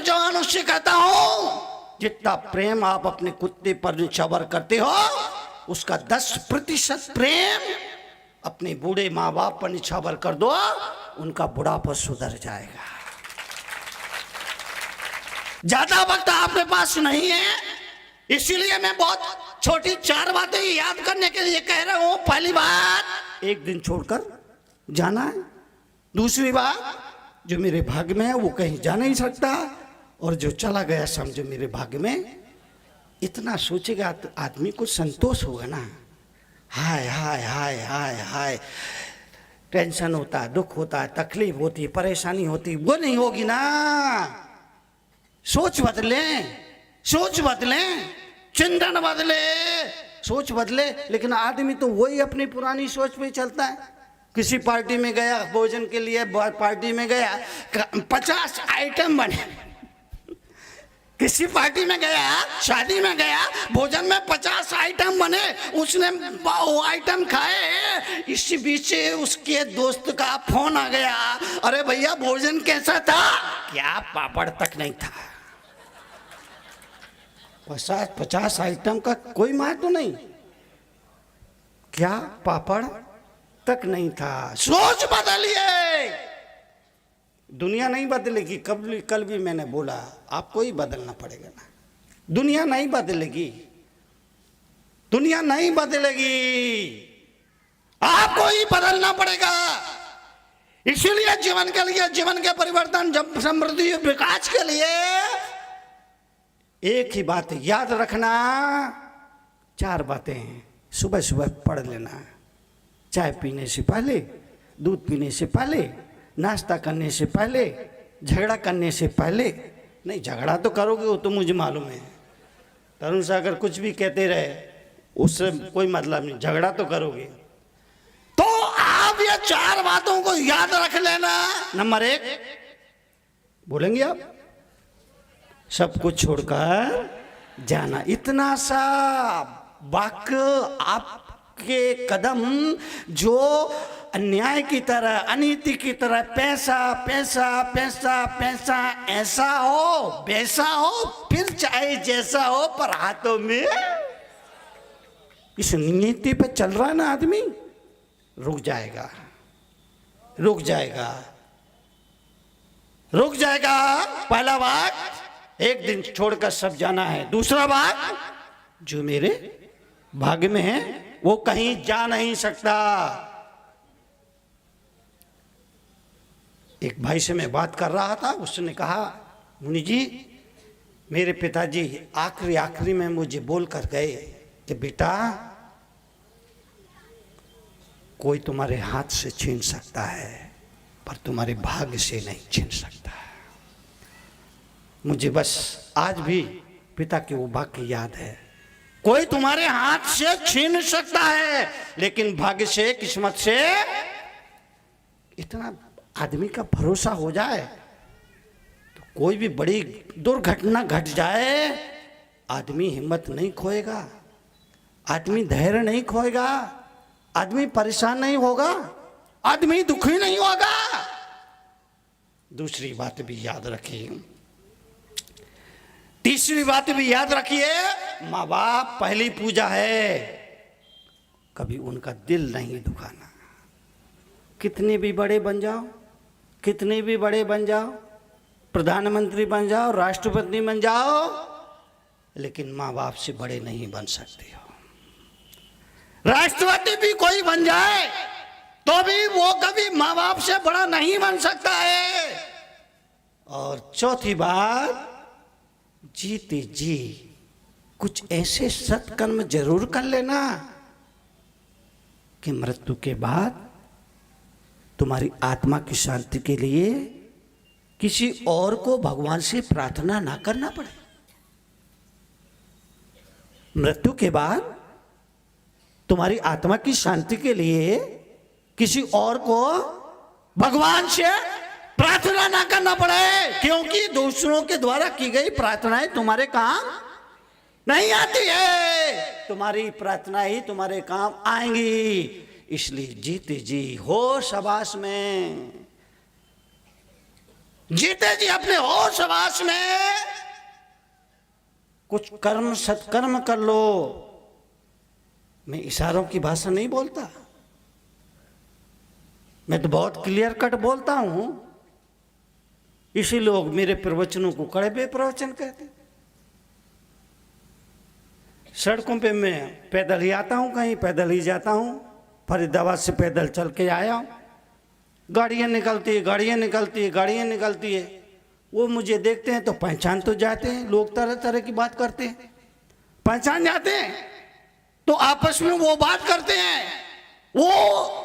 नौजवानों से कहता हूं, जितना प्रेम आप अपने कुत्ते पर निछावर करते हो, उसका 10% प्रेम अपने बूढ़े माँ बाप पर निछावर कर दो, उनका बुढ़ापा सुधर जाएगा। ज्यादा वक्त आपके पास नहीं है, इसीलिए मैं बहुत छोटी 4 बातें याद करने के लिए कह रहा हूं। पहली बात, एक दिन छोड़कर जाना है। दूसरी बात, जो मेरे भाग्य में है वो कहीं जा नहीं सकता, और जो चला गया समझो मेरे भाग्य में। इतना सोचेगा तो आदमी को संतोष होगा ना। हाय हाय हाय हाय हाय, टेंशन होता है, दुख होता है, तकलीफ होती है, परेशानी होती है, वो नहीं होगी ना। सोच बदलें, सोच बदलें, चिंतन बदले, सोच बदले। लेकिन आदमी तो वही अपनी पुरानी सोच पे चलता है। किसी पार्टी में गया, भोजन के लिए पार्टी में गया, 50 आइटम बने। किसी पार्टी में गया, शादी में गया, भोजन में 50 आइटम बने, उसने वो आइटम खाए। इसी बीच उसके दोस्त का फोन आ गया, अरे भैया भोजन कैसा था? क्या पापड़ तक नहीं था। 50 आइटम का कोई मार तो नहीं, क्या पापड़ तक नहीं था। सोच बदलिए, दुनिया नहीं बदलेगी। कल भी मैंने बोला, आपको ही बदलना पड़ेगा ना। दुनिया नहीं बदलेगी, दुनिया नहीं बदलेगी, आपको ही बदलना पड़ेगा। इसीलिए जीवन के लिए, जीवन के परिवर्तन, जब समृद्धि विकास के लिए एक ही बात याद रखना। 4 बातें सुबह सुबह पढ़ लेना। चाय पीने से पहले, दूध पीने से पहले, नाश्ता करने से पहले, झगड़ा करने से पहले। नहीं, झगड़ा तो करोगे वो तो मुझे मालूम है। तरुण सागर कुछ भी कहते रहे, उससे कोई मतलब नहीं, झगड़ा तो करोगे। तो आप ये 4 बातों को याद रख लेना। नंबर 1, बोलेंगे आप, सब कुछ छोड़कर जाना। इतना सा वाक्य आपके कदम जो अन्याय की तरह, अनीति की तरह, पैसा पैसा पैसा पैसा, ऐसा हो वैसा हो, फिर चाहे जैसा हो, पर हाथों में इस नीति पे चल रहा है ना आदमी, रुक जाएगा, रुक जाएगा, रुक जाएगा। पहला बात, एक दिन छोड़कर सब जाना है। दूसरा बात, जो मेरे भाग्य में है वो कहीं जा नहीं सकता। एक भाई से मैं बात कर रहा था, उसने कहा, मुनि जी मेरे पिताजी आखिरी में मुझे बोल कर गए कि बेटा, कोई तुम्हारे हाथ से छीन सकता है पर तुम्हारे भाग्य से नहीं छीन सकता है। मुझे बस आज भी पिता के वो वाक्य याद है, कोई तुम्हारे हाथ से छीन सकता है लेकिन भाग्य से, किस्मत से। इतना आदमी का भरोसा हो जाए तो कोई भी बड़ी दुर्घटना घट जाए, आदमी हिम्मत नहीं खोएगा, आदमी धैर्य नहीं खोएगा, आदमी परेशान नहीं होगा, आदमी दुखी नहीं होगा। दूसरी बात भी याद रखिए, तीसरी बात भी याद रखिए, माँ बाप पहली पूजा है, कभी उनका दिल नहीं दुखाना। कितने भी बड़े बन जाओ, कितने भी बड़े बन जाओ, प्रधानमंत्री बन जाओ, राष्ट्रपति बन जाओ, लेकिन माँ बाप से बड़े नहीं बन सकते हो। राष्ट्रपति भी कोई बन जाए तो भी वो कभी माँ बाप से बड़ा नहीं बन सकता है। और चौथी बात, जीते जी कुछ ऐसे सत्कर्म जरूर कर लेना कि मृत्यु के बाद तुम्हारी आत्मा की शांति के लिए किसी और को भगवान से प्रार्थना ना करना पड़े। मृत्यु के बाद तुम्हारी आत्मा की शांति के लिए किसी और को भगवान से प्रार्थना ना करना पड़े, क्योंकि दूसरों के द्वारा की गई प्रार्थनाएं तुम्हारे काम नहीं आती है, तुम्हारी प्रार्थना ही तुम्हारे काम आएंगी। इसलिए जीते जी हो सबास में जीते जी अपने होश हवास में कुछ कर्म सत्कर्म कर लो। मैं इशारों की भाषा नहीं बोलता, मैं तो बहुत क्लियर कट बोलता हूं। इसी लोग मेरे प्रवचनों को कड़वे प्रवचन कहते। सड़कों पे मैं पैदल ही आता हूं, कहीं पैदल ही जाता हूं। फरीदाबाद से पैदल चल के आया हूं, गाड़ियां निकलती है, गाड़ियां निकलती है, गाड़ियां निकलती है। वो मुझे देखते हैं तो पहचान तो जाते हैं। लोग तरह तरह की बात करते हैं, पहचान जाते हैं तो आपस में वो बात करते हैं, वो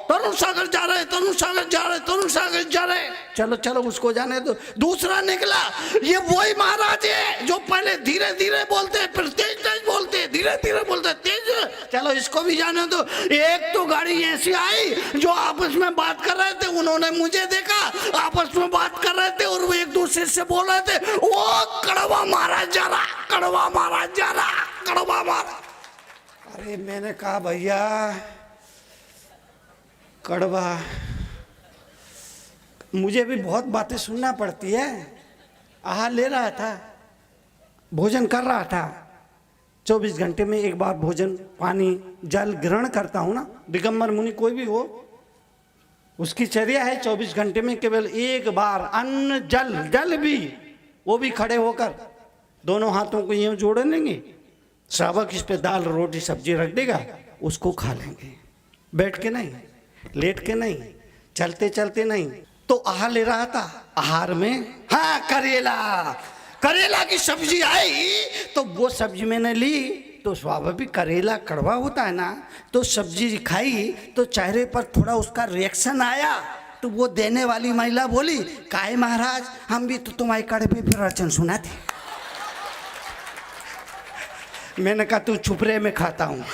तरुण सागर जा रहे, तरुण सागर जा रहे, तरुण सागर जा रहे। चलो चलो उसको जाने दो। दूसरा निकला, ये वही महाराज है जो पहले धीरे धीरे बोलते हैं, फिर तेज तेज बोलते हैं, धीरे धीरे बोलते हैं, तेज। चलो इसको भी जाने दो। एक तो गाड़ी ऐसी आई जो आपस में बात कर रहे थे, उन्होंने मुझे देखा, आपस में बात कर रहे थे और वो एक दूसरे से बोल रहे थे, वो कड़वा महाराज जा रहा, कड़वा महाराज जा रहा, कड़वा महाराज। अरे मैंने कहा भैया कड़वा, मुझे भी बहुत बातें सुनना पड़ती है। आहार ले रहा था, भोजन कर रहा था। 24 घंटे में एक बार भोजन पानी जल ग्रहण करता हूँ ना। दिगंबर मुनि कोई भी हो, उसकी चर्या है 24 घंटे में केवल एक बार अन्न जल, जल भी वो भी खड़े होकर दोनों हाथों को यूं जोड़ लेंगे, श्रावक इस पे दाल रोटी सब्जी रख देगा, उसको खा लेंगे। बैठ के नहीं, लेट के नहीं, चलते चलते नहीं। तो आहार ले रहा था, आहार में हाँ करेला, करेला की सब्जी आई तो वो सब्जी मैंने ली। तो स्वाभाविक करेला कड़वा होता है ना, तो सब्जी खाई तो चेहरे पर थोड़ा उसका रिएक्शन आया। तो वो देने वाली महिला बोली, काहे महाराज हम भी तो तुम्हारे कड़वे प्रवचन सुना थे। मैंने कहा तू चुप रहे, मैं खाता हूँ।